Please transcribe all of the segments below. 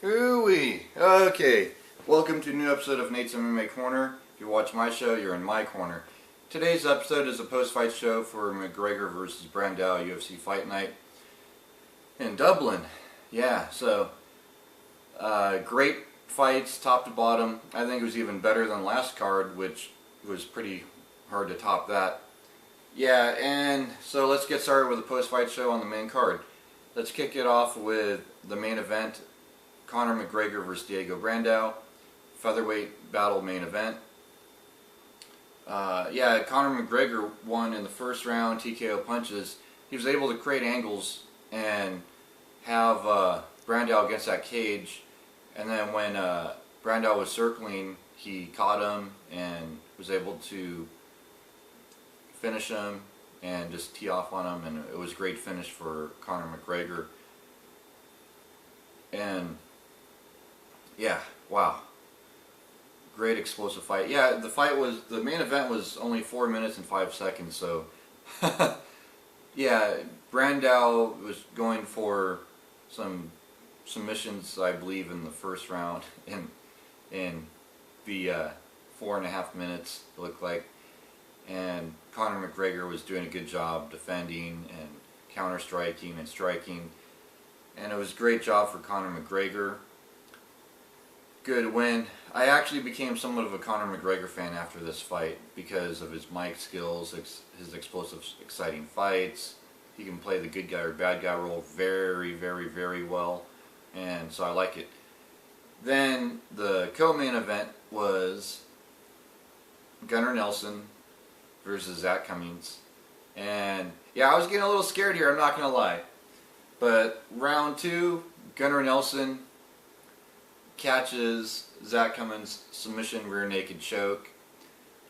Hooey! Okay, welcome to a new episode of Nate's MMA Corner. If you watch my show, you're in my corner. Today's episode is a post-fight show for McGregor versus Brandao UFC Fight Night in Dublin. Yeah, so great fights, top to bottom. I think it was even better than last card, which was pretty hard to top that. Yeah, and so let's get started with the post-fight show on the main card. Let's kick it off with the main event. Conor McGregor versus Diego Brandao, featherweight battle main event. Yeah, Conor McGregor won in the first round, TKO punches. He was able to create angles and have Brandao against that cage. And then when Brandao was circling, he caught him and was able to finish him and just tee off on him. And it was a great finish for Conor McGregor. And yeah, wow. Great explosive fight. Yeah, the main event was only 4 minutes and 5 seconds, so yeah, Brandao was going for some submissions, I believe, in the first round in the 4.5 minutes, it looked like. And Conor McGregor was doing a good job defending and counter-striking and striking. And it was a great job for Conor McGregor. Good win. I actually became somewhat of a Conor McGregor fan after this fight because of his mic skills, his explosive, exciting fights. He can play the good guy or bad guy role very, very, very well. And so I like it. Then the co-main event was Gunnar Nelson versus Zach Cummings. And yeah, I was getting a little scared here, I'm not going to lie. But round 2, Gunnar Nelson catches Zach Cummings' submission rear naked choke.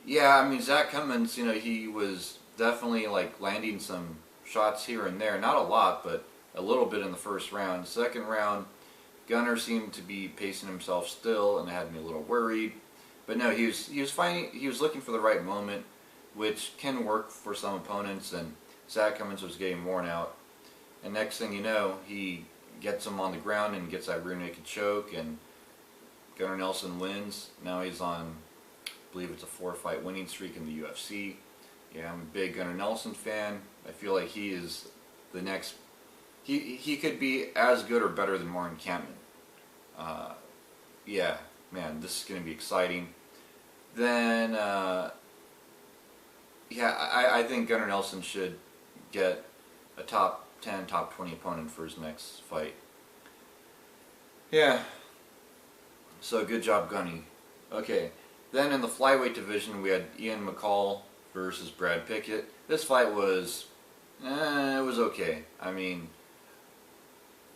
Yeah, I mean, Zach Cummings, he was definitely like landing some shots here and there. Not a lot, but a little bit in the first round. Second round, Gunnar seemed to be pacing himself still, and it had me a little worried. But no, he was looking for the right moment, which can work for some opponents, and Zach Cummings was getting worn out. And next thing you know, he gets him on the ground and gets that rear naked choke, and Gunnar Nelson wins. Now he's on, I believe it's a 4-fight winning streak in the UFC. Yeah, I'm a big Gunnar Nelson fan. I feel like he is the next, he could be as good or better than Martin Kampmann. Yeah, man, this is going to be exciting. Then, yeah, I think Gunnar Nelson should get a top 10, top 20 opponent for his next fight. Yeah. So good job, Gunny. Okay. Then in the flyweight division, we had Ian McCall versus Brad Pickett. This fight was, it was okay. I mean,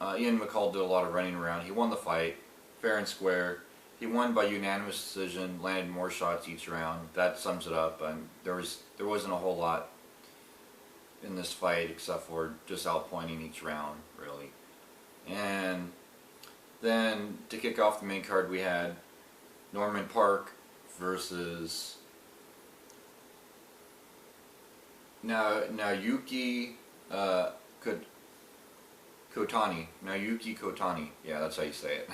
Ian McCall did a lot of running around. He won the fight, fair and square. He won by unanimous decision, landed more shots each round. That sums it up. There wasn't a whole lot in this fight except for just outpointing each round, really. And then to kick off the main card, we had Norman Park versus Naoki Kotani. Naoki Kotani. Yeah, that's how you say it.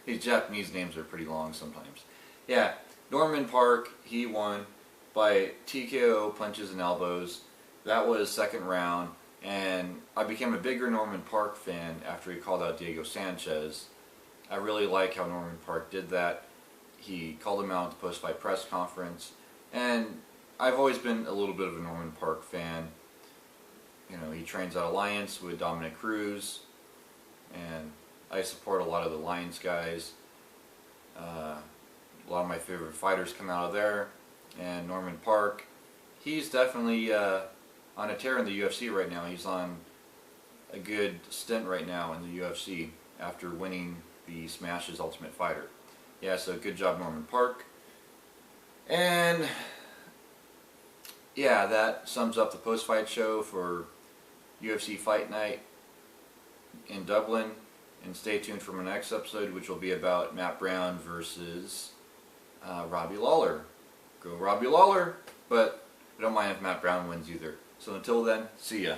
These Japanese names are pretty long sometimes. Yeah, Norman Park, he won by TKO punches and elbows. That was second round, and I became a bigger Norman Park fan after he called out Diego Sanchez. I really like how Norman Park did that. He called him out at the post-fight press conference, and I've always been a little bit of a Norman Park fan. He trains at Alliance with Dominic Cruz, and I support a lot of the Alliance guys. A lot of my favorite fighters come out of there, and Norman Park, he's definitely on a tear in the UFC right now. He's on a good stint right now in the UFC after winning the Smash's Ultimate Fighter. Yeah, so good job, Norman Park. And yeah, that sums up the post-fight show for UFC Fight Night in Dublin. And stay tuned for my next episode, which will be about Matt Brown versus Robbie Lawler. Go Robbie Lawler! But I don't mind if Matt Brown wins either. So until then, see ya.